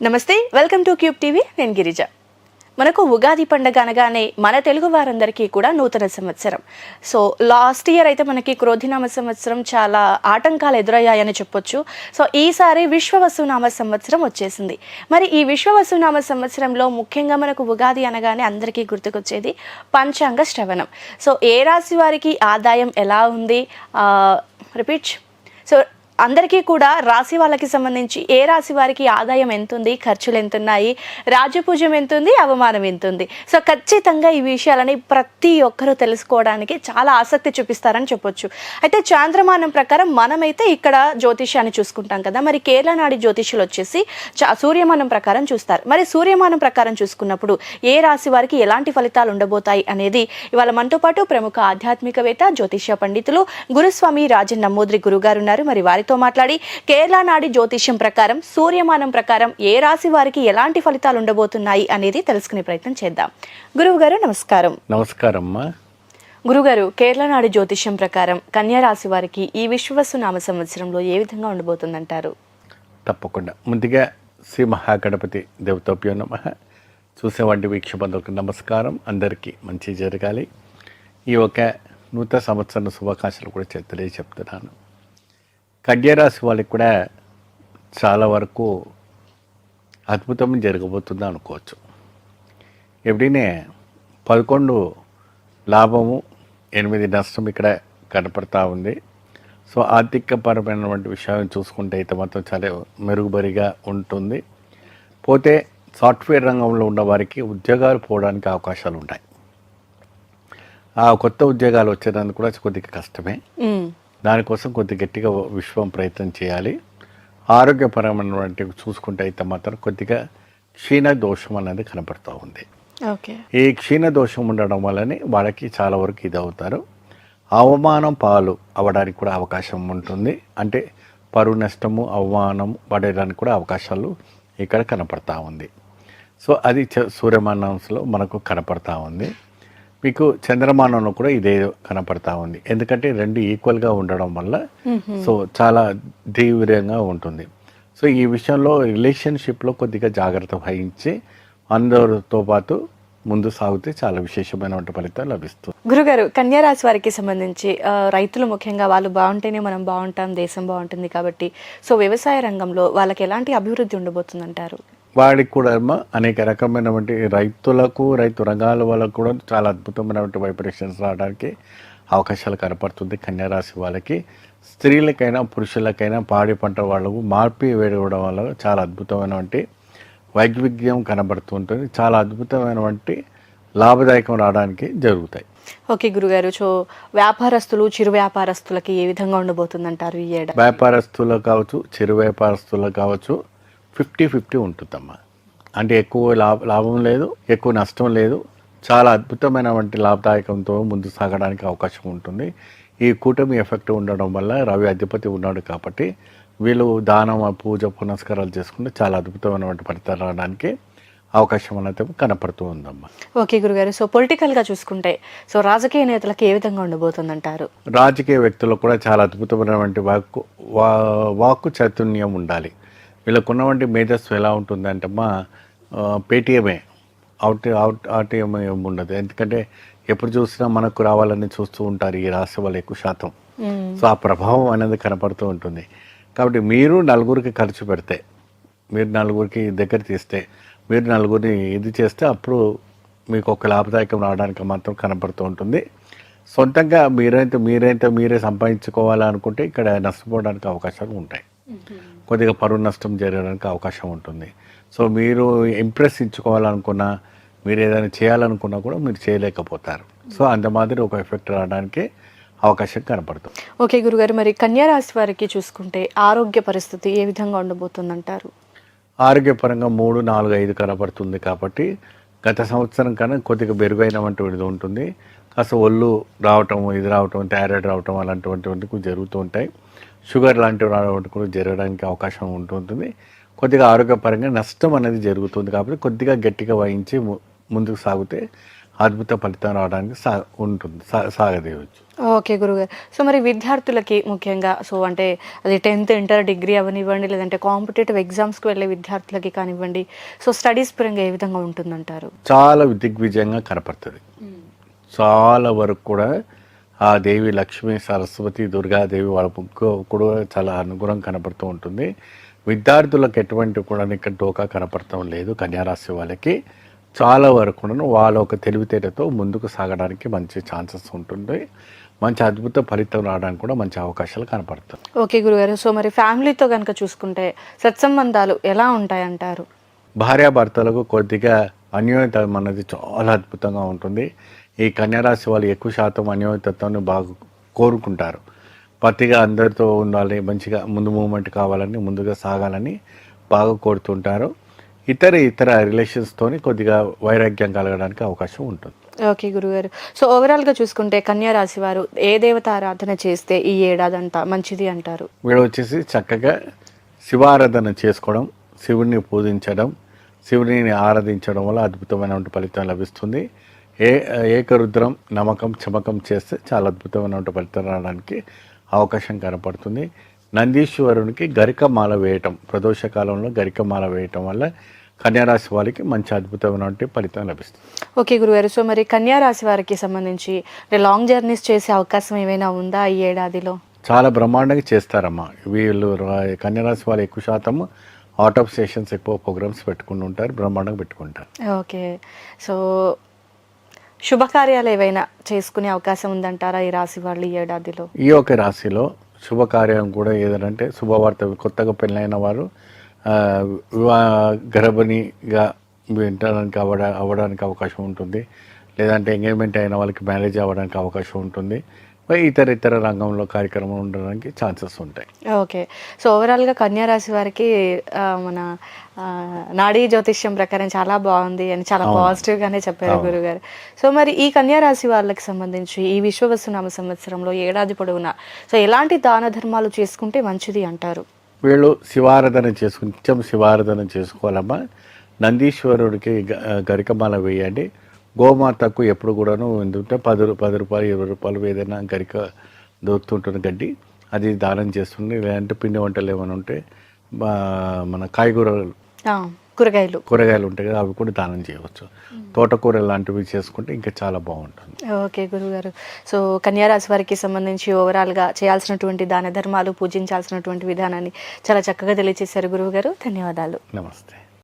నమస్తే, welcome to cube TV. నేను గిరిజ. మనకు ఉగాది పండుగ అనగానే మన తెలుగు వారందరికీ కూడా నూతన సంవత్సరం. సో లాస్ట్ ఇయర్ అయితే మనకి క్రోధినామ సంవత్సరం చాలా ఆటంకాలు ఎదురయ్యాయని చెప్పొచ్చు. సో ఈసారి విశ్వవసునామ సంవత్సరం వచ్చేసింది. మరి ఈ విశ్వవసునామ సంవత్సరంలో ముఖ్యంగా మనకు ఉగాది అనగానే అందరికీ గుర్తుకొచ్చేది పంచాంగ శ్రవణం. సో ఏ రాశి వారికి ఆదాయం ఎలా ఉంది, రిపీట్. సో అందరికీ కూడా రాశి వాళ్ళకి సంబంధించి ఏ రాశి వారికి ఆదాయం ఎంతుంది, ఖర్చులు ఎంతున్నాయి, రాజపూజ్యం ఎంతుంది, అవమానం ఎంతుంది. సో ఖచ్చితంగా ఈ విషయాలని ప్రతి ఒక్కరూ తెలుసుకోవడానికి చాలా ఆసక్తి చూపిస్తారని చెప్పొచ్చు. అయితే చాంద్రమానం ప్రకారం మనమైతే ఇక్కడ జ్యోతిష్యాన్ని చూసుకుంటాం కదా. మరి కేరళ నాడి జ్యోతిష్యులు వచ్చేసి సూర్యమానం ప్రకారం చూస్తారు. మరి సూర్యమానం ప్రకారం చూసుకున్నప్పుడు ఏ రాశి వారికి ఎలాంటి ఫలితాలు ఉండబోతాయి అనేది ఇవాళ మనతో పాటు ప్రముఖ ఆధ్యాత్మికవేత్త, జ్యోతిష్య పండితులు గురుస్వామి రాజన్ నమ్మోద్రి గురుగారు ఉన్నారు. మరి వారితో మాట్లాడి కేరళ నాడి జ్యోతిష్యం ప్రకారం సూర్యమానం ప్రకారం ఏ రాశి వారికి ఎలాంటి ఫలితాలు ఉండబోతున్నాయి అనేది తెలుసుకునే ప్రయత్నం చేద్దాం. గురువు గారు నమస్కారం. నమస్కారం. గురుగారు, కేరళ నాడి జ్యోతిష్యం ప్రకారం కన్యా రాశి వారికి ఈ విశ్వవసునామ సంవత్సరంలో ఏ విధంగా ఉండబోతుందంటారు? తప్పకుండా. ముందుగా శ్రీ మహాగణపతి దేవతోభ్యో నమః. చూసేవాడి వీక్షబంధులకు నమస్కారం. అందరికీ మంచి జరగాలి. ఈ ఒక నూతన సంవత్సరం శుభాకాంక్షలు కూడా చెప్తున్నాను. కన్యారాశి వాళ్ళకి కూడా చాలా వరకు అద్భుతం జరగబోతుందా అనుకోవచ్చు. ఎప్పుడైనా 11 లాభము, 8 నష్టం ఇక్కడ కనపడతా ఉంది. సో ఆర్థికపరమైనటువంటి విషయాలను చూసుకుంటే అయితే మాత్రం చాలా మెరుగుబడిగా ఉంటుంది. పోతే సాఫ్ట్వేర్ రంగంలో ఉన్న వారికి ఉద్యోగాలు పోవడానికి అవకాశాలు ఉంటాయి. ఆ కొత్త ఉద్యోగాలు వచ్చేదానికి కూడా కొద్దిగా కష్టమే. దానికోసం కొద్ది గట్టిగా విశ్వం ప్రయత్నం చేయాలి. ఆరోగ్యపరమైనటువంటి చూసుకుంటే అయితే మాత్రం కొద్దిగా క్షీణ దోషం అనేది కనపడుతూ ఉంది. ఈ క్షీణ దోషం ఉండడం వల్లనే వాళ్ళకి చాలా వరకు ఇది అవుతారు. అవమానం పాలు అవ్వడానికి కూడా అవకాశం ఉంటుంది. అంటే పరువు నష్టము, అవమానం పడడానికి కూడా అవకాశాలు ఇక్కడ కనపడతా ఉంది. సో అది సూర్యమానంలో మనకు కనపడతా ఉంది. మీకు చంద్రమానంలో కూడా ఇదే కనపడతా ఉంది. ఎందుకంటే రెండు ఈక్వల్గా ఉండడం వల్ల సో చాలా తీవ్రంగా ఉంటుంది. సో ఈ విషయంలో రిలేషన్షిప్లో కొద్దిగా జాగ్రత్త వహించి అందరితో పాటు ముందు సాగితే చాలా విశేషమైన ఫలితం లభిస్తుంది. గురుగారు, కన్యా రాశి వారికి సంబంధించి రైతులు ముఖ్యంగా వాళ్ళు బాగుంటేనే మనం బాగుంటాం, దేశం బాగుంటుంది కాబట్టి సో వ్యవసాయ రంగంలో వాళ్ళకి ఎలాంటి అభివృద్ధి ఉండబోతుందంటారు? వాడికి కూడా అనేక రకమైనటువంటి రైతులకు, రైతు రంగాల వాళ్ళకు కూడా చాలా అద్భుతమైనటువంటి వైబ్రేషన్స్ రావడానికి అవకాశాలు కనపడుతుంది. కన్యారాశి వాళ్ళకి స్త్రీలకైనా పురుషులకైనా పాడి పంట వాళ్ళకు మార్పి వేయడం వల్ల చాలా అద్భుతమైనటువంటి వైవిధ్యం కనబడుతుంటుంది. చాలా అద్భుతమైనటువంటి లాభదాయకం రావడానికి జరుగుతాయి. ఓకే గురుగారు, సో వ్యాపారస్తులు, చిరు వ్యాపారస్తులకి ఏ విధంగా ఉండబోతుందంటారు ఈ ఏడాది? వ్యాపారస్తులకు కావచ్చు, చిరు వ్యాపారస్తులకు కావచ్చు 50-50 ఉంటుందమ్మా. అంటే ఎక్కువ లాభం లేదు, ఎక్కువ నష్టం లేదు. చాలా అద్భుతమైనటువంటి లాభదాయకంతో ముందు సాగడానికి అవకాశం ఉంటుంది. ఈ కూటమి ఎఫెక్ట్ ఉండడం వల్ల రవి అధిపతి ఉన్నాడు కాబట్టి వీళ్ళు దానం, పూజ, పునస్కారాలు చేసుకుంటే చాలా అద్భుతమైనటువంటి ఫలితాలు రావడానికి అవకాశం అనేది కనపడుతూ ఉందమ్మా. ఓకే గురుగారు, సో పొలిటికల్గా చూసుకుంటే సో రాజకీయ నేతలకు ఏ విధంగా ఉండబోతుందంటారు? రాజకీయ వ్యక్తులకు కూడా చాలా అద్భుతమైనటువంటి వాక్కు చైతన్యం ఉండాలి. వీళ్ళకున్నటువంటి మేధస్సు ఎలా ఉంటుందంటే పేటీఎమే, ఆర్టీఎం ఏమి ఉండదు. ఎందుకంటే ఎప్పుడు చూసినా మనకు రావాలని చూస్తూ ఉంటారు ఈ రాశి వాళ్ళు ఎక్కువ శాతం. సో ఆ ప్రభావం అనేది కనపడుతూ ఉంటుంది. కాబట్టి మీరు నలుగురికి ఖర్చు పెడితే, మీరు నలుగురికి దగ్గర తీస్తే, మీరు నలుగురిని ఇది చేస్తే అప్పుడు మీకు ఒక లాభదాయకం రావడానికి మాత్రం కనపడుతూ ఉంటుంది. సొంతంగా మీరే సంపాదించుకోవాలనుకుంటే ఇక్కడ నష్టపోవడానికి అవకాశాలు ఉంటాయి. కొద్దిగా పరువు నష్టం జరగడానికి అవకాశం ఉంటుంది. సో మీరు ఇంప్రెస్ ఇచ్చుకోవాలనుకున్నా, మీరు ఏదైనా చేయాలనుకున్నా కూడా మీరు చేయలేకపోతారు. సో అంత మాదిరి ఒక ఎఫెక్ట్ రావడానికి అవకాశం కనపడుతుంది. ఓకే గురుగారు, మరి కన్యా రాశి వారికి చూసుకుంటే ఆరోగ్య పరిస్థితి ఏ విధంగా ఉండబోతుందంటారు? ఆరోగ్యపరంగా 3, 4, 5 కనపడుతుంది కాబట్టి గత సంవత్సరం కన్నా కొద్దిగా మెరుగైనటువంటిది ఉంటుంది. కాస్త ఒళ్ళు రావటం, ఇది రావటం, థైరాయిడ్ రావటం అలాంటివంటివి జరుగుతూ ఉంటాయి. షుగర్ లాంటివి రావడం కూడా జరగడానికి అవకాశం ఉంటుంది. కొద్దిగా ఆరోగ్యపరంగా నష్టం అనేది జరుగుతుంది కాబట్టి కొద్దిగా గట్టిగా వహించి ముందుకు సాగితే అద్భుత ఫలితం రావడానికి ఉంటుంది, సాగదేయవచ్చు. ఓకే గురుగారు. సో మరి విద్యార్థులకి ముఖ్యంగా సో అంటే అది 10th ఇంటర్ డిగ్రీ అవనివ్వండి, లేదంటే కాంపిటేటివ్ ఎగ్జామ్స్కి వెళ్ళే విద్యార్థులకి కానివ్వండి, సో స్టడీస్ పరంగా ఏ విధంగా ఉంటుందంటారు? చాలా దిగ్విజయంగా కనపడుతుంది. చాలా వరకు కూడా ఆ దేవి లక్ష్మి, సరస్వతి, దుర్గాదేవి వాళ్ళ ముగ్గు కూడా చాలా అనుగుణం కనపడుతూ ఉంటుంది. విద్యార్థులకు ఎటువంటి కూడా ఇక్కడ డోకా కనపడటం లేదు. కన్యారాశి వాళ్ళకి చాలా వరకు కూడా వాళ్ళ ఒక తెలివితేటతో ముందుకు సాగడానికి మంచి ఛాన్సెస్ ఉంటుంది. మంచి అద్భుత ఫలితం రావడానికి కూడా మంచి అవకాశాలు కనపడతాయి. ఓకే గురుగారు. సో మరి ఫ్యామిలీతో కనుక చూసుకుంటే సత్సంబంధాలు ఎలా ఉంటాయంటారు? భార్యాభర్తలకు కొద్దిగా అన్యోన్యత అన్నది చాలా అద్భుతంగా ఉంటుంది. ఈ కన్యారాశి వాళ్ళు ఎక్కువ శాతం అన్యోన్యతత్వాన్ని బాగా కోరుకుంటారు. పతిగా అందరితో ఉండాలి, మంచిగా ముందు మూమెంట్ కావాలని, ముందుగా సాగాలని బాగా కోరుతుంటారు. ఇతర రిలేషన్స్తోని కొద్దిగా వైరాగ్యం కలగడానికి అవకాశం ఉంటుంది. ఓకే గురుగారు. సో ఓవరాల్గా చూసుకుంటే కన్యా రాశి వారు ఏ దేవత ఆరాధన చేస్తే ఈ ఏడాదంతా మంచిది అంటారు? వీళ్ళు వచ్చేసి చక్కగా శివారాధన చేసుకోవడం, శివుడిని పూజించడం, శివుడిని ఆరాధించడం వల్ల అద్భుతమైనటువంటి ఫలితం లభిస్తుంది. ఏకరుద్రం నమ్మకం చమకం చేస్తే చాలా అద్భుతమైనటువంటి ఫలితం రావడానికి అవకాశం కనపడుతుంది. నందీశ్వరునికి గరికమాల వేయటం, ప్రదోష కాలంలో గరికమాల వేయటం వల్ల కన్యారాశి వారికి మంచి అద్భుతమైనటువంటి ఫలితం లభిస్తుంది. ఓకే గురుగారు. సో మరి కన్యా రాశి వారికి సంబంధించి లాంగ్ జర్నీస్ చేసే అవకాశం ఏమైనా ఉందా ఈ ఏడాదిలో? చాలా బ్రహ్మాండంగా చేస్తారమ్మా. వీళ్ళు కన్యారాశి వాళ్ళు ఎక్కువ శాతం అవుట్ ఆఫ్ స్టేషన్స్ ఎక్కువ ప్రోగ్రామ్స్ పెట్టుకుని ఉంటారు, బ్రహ్మాండంగా పెట్టుకుంటారు. ఓకే. సో శుభకార్యాలు ఏవైనా చేసుకునే అవకాశం ఉందంటారా ఈ రాశి వాళ్ళు ఈ ఏడాదిలో? ఈ ఒక రాశిలో శుభకార్యం కూడా ఏదంటే శుభవార్త, కొత్తగా పెళ్ళైన వారు గర్భిణిగా వినడానికి అవ్వడానికి అవకాశం ఉంటుంది. లేదంటే ఎంగేజ్మెంట్ అయిన వాళ్ళకి మ్యారేజ్ అవ్వడానికి అవకాశం ఉంటుంది. ఇతర రంగంలో కార్యక్రమం ఉండడానికి ఛాన్సెస్ ఉంటాయి. ఓకే. సో ఓవరాల్గా కన్యా రాశి వారికి మన నాడీ జ్యోతిష్యం ప్రకారం చాలా బాగుంది అని చాలా పాజిటివ్గానే చెప్పారు గురుగారు. సో మరి ఈ కన్యా రాశి వాళ్ళకి సంబంధించి ఈ విశ్వవసునామ సంవత్సరంలో ఏడాది పొడవునా సో ఎలాంటి దాన ధర్మాలు చేసుకుంటే మంచిది అంటారు? వీళ్ళు నిత్యం శివారాధన చేసుకోవాలమ్మా. నందీశ్వరుడికి గరికమాల వేయండి. గోమాతకు ఎప్పుడు కూడాను ఎందుకంటే 10 రూపాయలు 20 రూపాయలు ఏదైనా గరిక దొరుకుతుంటున్న గడ్డి అది దానం చేస్తుంది. లేదంటే పిండి వంటలు ఏమైనా ఉంటే మన కూరగాయలు ఉంటాయి కదా, అవి కూడా దానం చేయవచ్చు. తోటకూర లాంటివి చేసుకుంటే ఇంకా చాలా బాగుంటుంది. ఓకే గురుగారు. సో కన్యా రాశి వారికి సంబంధించి ఓవరాల్గా చేయాల్సినటువంటి దాన ధర్మాలు, పూజించాల్సినటువంటి విధానాన్ని చాలా చక్కగా తెలియజేశారు గురువుగారు. ధన్యవాదాలు. నమస్తే.